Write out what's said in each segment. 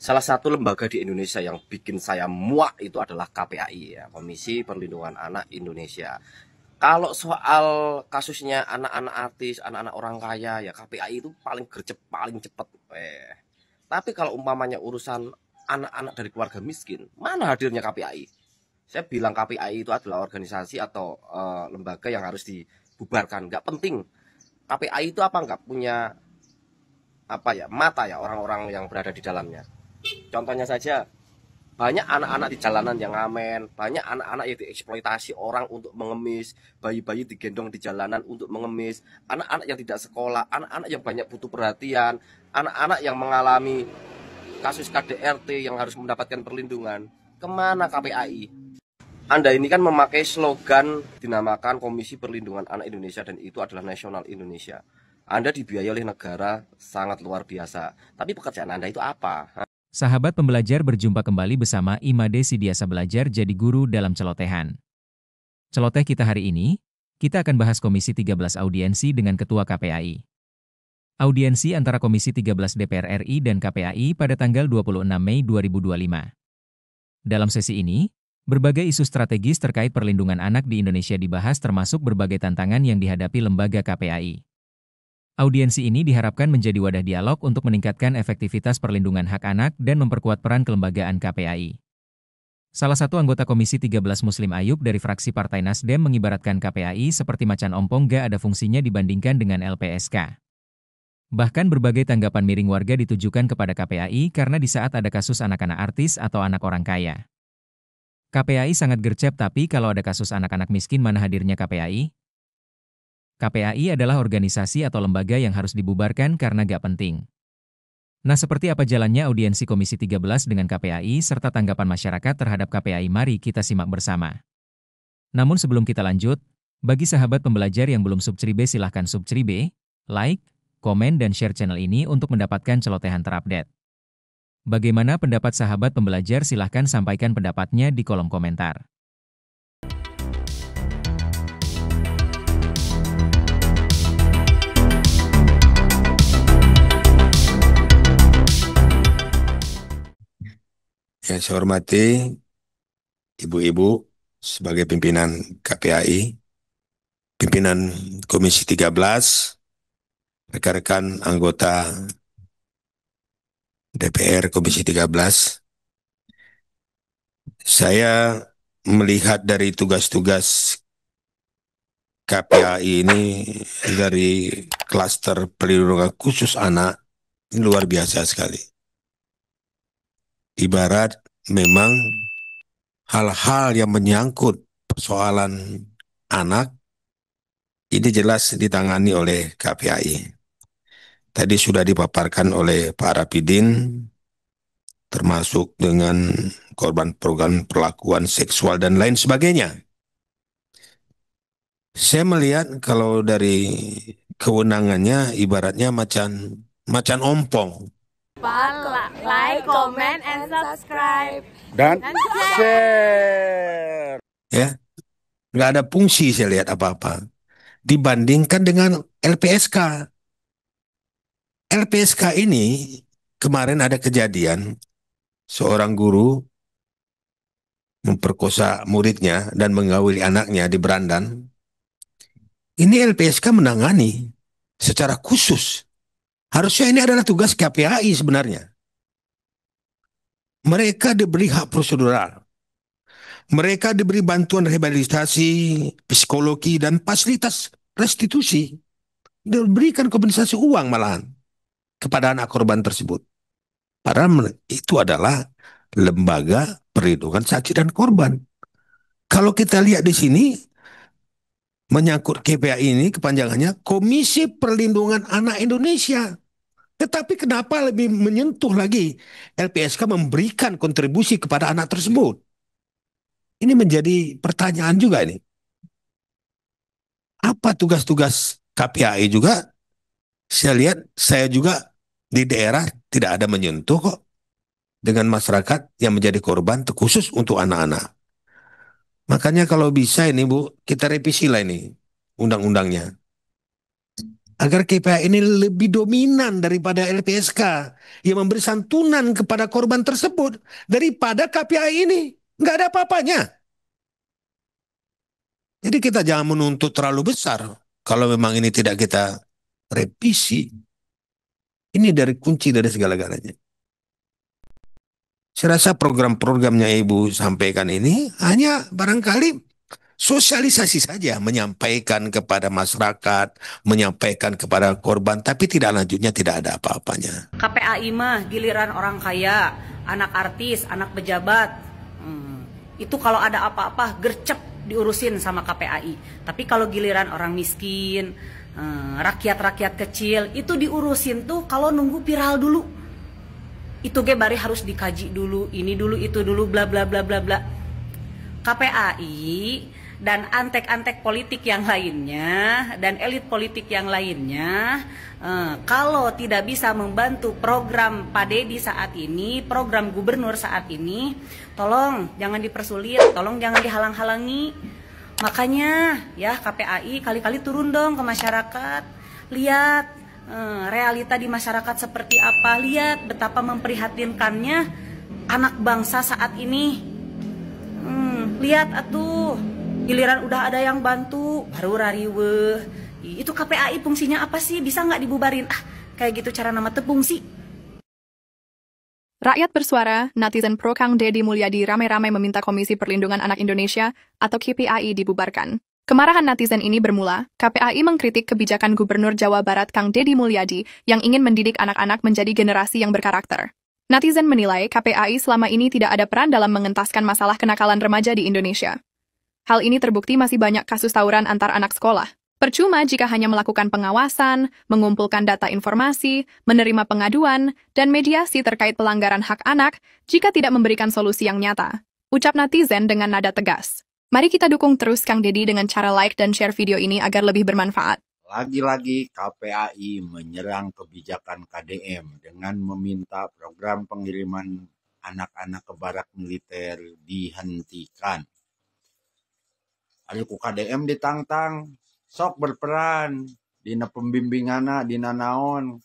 Salah satu lembaga di Indonesia yang bikin saya muak itu adalah KPAI ya, Komisi Perlindungan Anak Indonesia. Kalau soal kasusnya anak-anak artis, anak-anak orang kaya ya KPAI itu paling gercep, paling cepet. Tapi kalau umpamanya urusan anak-anak dari keluarga miskin, mana hadirnya KPAI? Saya bilang KPAI itu adalah organisasi atau lembaga yang harus dibubarkan. Nggak penting. KPAI itu apa nggak punya apa ya mata ya orang-orang yang berada di dalamnya. Contohnya saja banyak anak-anak di jalanan yang ngamen, banyak anak-anak yang dieksploitasi orang untuk mengemis, bayi-bayi digendong di jalanan untuk mengemis, anak-anak yang tidak sekolah, anak-anak yang banyak butuh perhatian, anak-anak yang mengalami kasus KDRT yang harus mendapatkan perlindungan. Kemana KPAI? Anda ini kan memakai slogan dinamakan Komisi Perlindungan Anak Indonesia dan itu adalah nasional Indonesia. Anda dibiayai oleh negara sangat luar biasa. Tapi pekerjaan Anda itu apa? Sahabat pembelajar berjumpa kembali bersama Imade Sidiasa Belajar Jadi Guru dalam Celotehan. Celoteh kita hari ini, kita akan bahas Komisi 13 audiensi dengan Ketua KPAI. Audiensi antara Komisi 13 DPR RI dan KPAI pada tanggal 26 Mei 2025. Dalam sesi ini, berbagai isu strategis terkait perlindungan anak di Indonesia dibahas termasuk berbagai tantangan yang dihadapi lembaga KPAI. Audiensi ini diharapkan menjadi wadah dialog untuk meningkatkan efektivitas perlindungan hak anak dan memperkuat peran kelembagaan KPAI. Salah satu anggota Komisi 13 Muslim Ayub dari fraksi Partai Nasdem mengibaratkan KPAI seperti macan ompong gak ada fungsinya dibandingkan dengan LPSK. Bahkan berbagai tanggapan miring warga ditujukan kepada KPAI karena di saat ada kasus anak-anak artis atau anak orang kaya. KPAI sangat gercep tapi kalau ada kasus anak-anak miskin mana hadirnya KPAI? KPAI adalah organisasi atau lembaga yang harus dibubarkan karena gak penting. Nah, seperti apa jalannya audiensi Komisi 13 dengan KPAI serta tanggapan masyarakat terhadap KPAI, mari kita simak bersama. Namun sebelum kita lanjut, bagi sahabat pembelajar yang belum subscribe silahkan subscribe, like, komen dan share channel ini untuk mendapatkan celotehan terupdate. Bagaimana pendapat sahabat pembelajar silahkan sampaikan pendapatnya di kolom komentar. Yang saya hormati Ibu-Ibu sebagai pimpinan KPAI, pimpinan Komisi 13, rekan-rekan anggota DPR Komisi 13. Saya melihat dari tugas-tugas KPAI ini dari klaster perlindungan khusus anak, ini luar biasa sekali. Ibarat memang hal-hal yang menyangkut persoalan anak ini jelas ditangani oleh KPAI. Tadi sudah dipaparkan oleh Pak Rapidin, termasuk dengan korban program perlakuan seksual dan lain sebagainya. Saya melihat kalau dari kewenangannya ibaratnya macan ompong. Like, comment, and subscribe. Dan share. Ya, nggak ada fungsi saya lihat apa-apa. Dibandingkan dengan LPSK. LPSK ini kemarin ada kejadian seorang guru memperkosa muridnya dan mengawili anaknya di Berandan. Ini LPSK menangani secara khusus. Harusnya ini adalah tugas KPAI sebenarnya. Mereka diberi hak prosedural. Mereka diberi bantuan rehabilitasi, psikologi, dan fasilitas restitusi. Diberikan kompensasi uang malahan kepada anak korban tersebut. Padahal itu adalah lembaga perlindungan saksi dan korban. Kalau kita lihat di sini, menyangkut KPAI ini kepanjangannya Komisi Perlindungan Anak Indonesia. Tetapi kenapa lebih menyentuh lagi LPSK memberikan kontribusi kepada anak tersebut? Ini menjadi pertanyaan juga ini. Apa tugas-tugas KPAI juga? Saya juga di daerah tidak ada menyentuh kok dengan masyarakat yang menjadi korban khusus untuk anak-anak. Makanya kalau bisa ini Bu, kita revisi lah ini undang-undangnya. agar KPAI ini lebih dominan daripada LPSK yang memberi santunan kepada korban tersebut daripada KPAI ini. Nggak ada apa-apanya. Jadi kita jangan menuntut terlalu besar kalau memang ini tidak kita revisi. Ini dari kunci dari segala-galanya. Saya rasa program-programnya Ibu sampaikan ini hanya barangkali sosialisasi saja, menyampaikan kepada masyarakat, menyampaikan kepada korban, tapi tidak lanjutnya tidak ada apa-apanya. KPAI mah giliran orang kaya, anak artis, anak pejabat, itu kalau ada apa-apa gercep diurusin sama KPAI. Tapi kalau giliran orang miskin, rakyat-rakyat kecil, itu diurusin tuh kalau nunggu viral dulu. Itu ge bari harus dikaji dulu, ini dulu, itu dulu, bla bla bla bla bla. KPAI dan antek-antek politik yang lainnya dan elit politik yang lainnya, kalau tidak bisa membantu program Pak Dedi saat ini, program gubernur saat ini, tolong jangan dipersulit, tolong jangan dihalang-halangi. Makanya ya KPAI kali-kali turun dong ke masyarakat, lihat realita di masyarakat seperti apa, lihat betapa memprihatinkannya anak bangsa saat ini. Lihat atuh, giliran udah ada yang bantu baru rariweh. Itu KPAI fungsinya apa sih? Bisa nggak dibubarin? Kayak gitu cara nama tepung sih. Rakyat bersuara, netizen pro Kang Deddy Mulyadi ramai-ramai meminta Komisi Perlindungan Anak Indonesia atau KPAI dibubarkan. Kemarahan netizen ini bermula, KPAI mengkritik kebijakan Gubernur Jawa Barat Kang Deddy Mulyadi yang ingin mendidik anak-anak menjadi generasi yang berkarakter. Netizen menilai KPAI selama ini tidak ada peran dalam mengentaskan masalah kenakalan remaja di Indonesia. Hal ini terbukti masih banyak kasus tawuran antar anak sekolah. Percuma jika hanya melakukan pengawasan, mengumpulkan data informasi, menerima pengaduan, dan mediasi terkait pelanggaran hak anak jika tidak memberikan solusi yang nyata. Ucap netizen dengan nada tegas. Mari kita dukung terus Kang Deddy dengan cara like dan share video ini agar lebih bermanfaat. Lagi-lagi KPAI menyerang kebijakan KDM dengan meminta program pengiriman anak-anak ke barak militer dihentikan. Aliku KDM ditantang, sok berperan, dina pembimbingana, dina naon.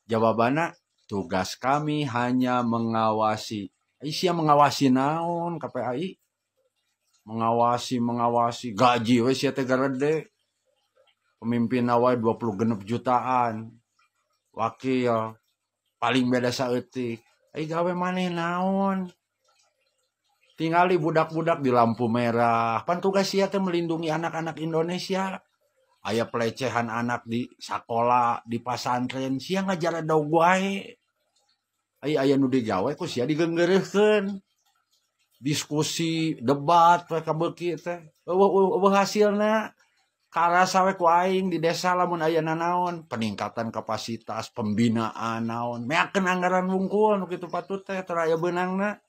Jawabannya, tugas kami hanya mengawasi. Sia mengawasi naon KPAI? Mengawasi gaji we sia teh garede. Pemimpin awal 26 jutaan. Wakil paling beda saeutik. Gawe maneh naon? Tingali budak-budak di lampu merah. Pan tugas sia teh melindungi anak-anak Indonesia. Aya pelecehan anak di sekolah, di pesantren, sia ngajar daug wae. Aya nu digawe ku sia digeunggeureuskeun. Diskusi, debat, mereka beki teh. Hasilnya, karasa we ku aing di desa lamun aya naon, peningkatan kapasitas, pembinaan naon, meakeun anggaran wungkul nu kitu patut teh teu aya beunangna.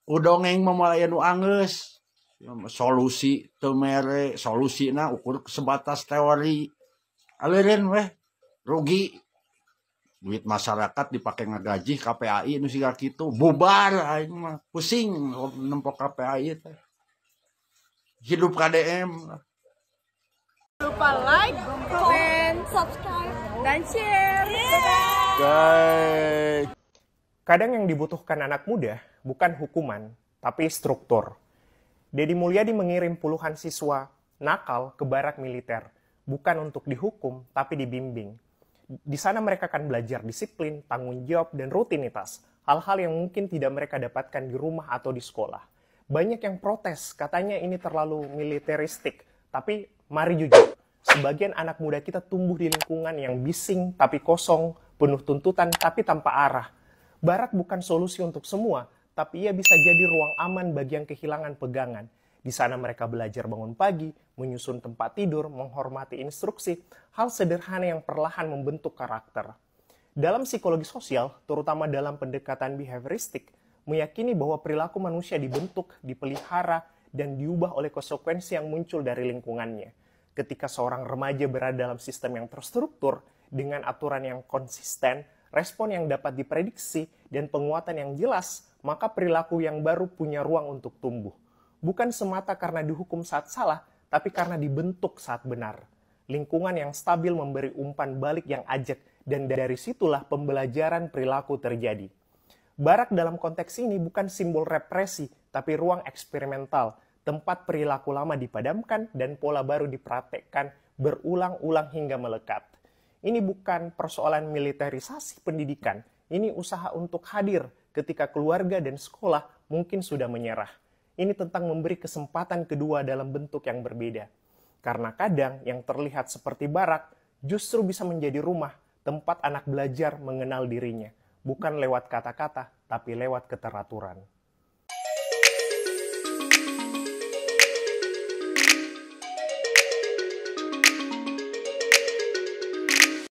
Udongeng mah aya nu anggeus. Solusi teu mere, solusina ukur sebatas teori. Aleureun weh, rugi. Duit masyarakat dipakai ngagaji KPAI nu siga kitu bubar aing mah pusing nempok KPAI teh. Hidup KDM. Lupa like, comment, subscribe, dan share. Kadang yang dibutuhkan anak muda bukan hukuman, tapi struktur. Deddy Mulyadi mengirim puluhan siswa nakal ke barak militer, bukan untuk dihukum, tapi dibimbing. Di sana mereka akan belajar disiplin, tanggung jawab, dan rutinitas. Hal-hal yang mungkin tidak mereka dapatkan di rumah atau di sekolah. Banyak yang protes, katanya ini terlalu militeristik. Tapi mari jujur, sebagian anak muda kita tumbuh di lingkungan yang bising tapi kosong, penuh tuntutan tapi tanpa arah. Barak bukan solusi untuk semua, tapi ia bisa jadi ruang aman bagi yang kehilangan pegangan. Di sana mereka belajar bangun pagi, menyusun tempat tidur, menghormati instruksi, hal sederhana yang perlahan membentuk karakter. Dalam psikologi sosial, terutama dalam pendekatan behavioristik, meyakini bahwa perilaku manusia dibentuk, dipelihara, dan diubah oleh konsekuensi yang muncul dari lingkungannya. Ketika seorang remaja berada dalam sistem yang terstruktur, dengan aturan yang konsisten, respon yang dapat diprediksi, dan penguatan yang jelas, maka perilaku yang baru punya ruang untuk tumbuh. Bukan semata karena dihukum saat salah, tapi karena dibentuk saat benar. Lingkungan yang stabil memberi umpan balik yang ajak, dan dari situlah pembelajaran perilaku terjadi. Barak dalam konteks ini bukan simbol represi, tapi ruang eksperimental, tempat perilaku lama dipadamkan dan pola baru dipraktekkan berulang-ulang hingga melekat. Ini bukan persoalan militerisasi pendidikan, ini usaha untuk hadir ketika keluarga dan sekolah mungkin sudah menyerah. Ini tentang memberi kesempatan kedua dalam bentuk yang berbeda. Karena kadang yang terlihat seperti barak justru bisa menjadi rumah, tempat anak belajar mengenal dirinya, bukan lewat kata-kata, tapi lewat keteraturan.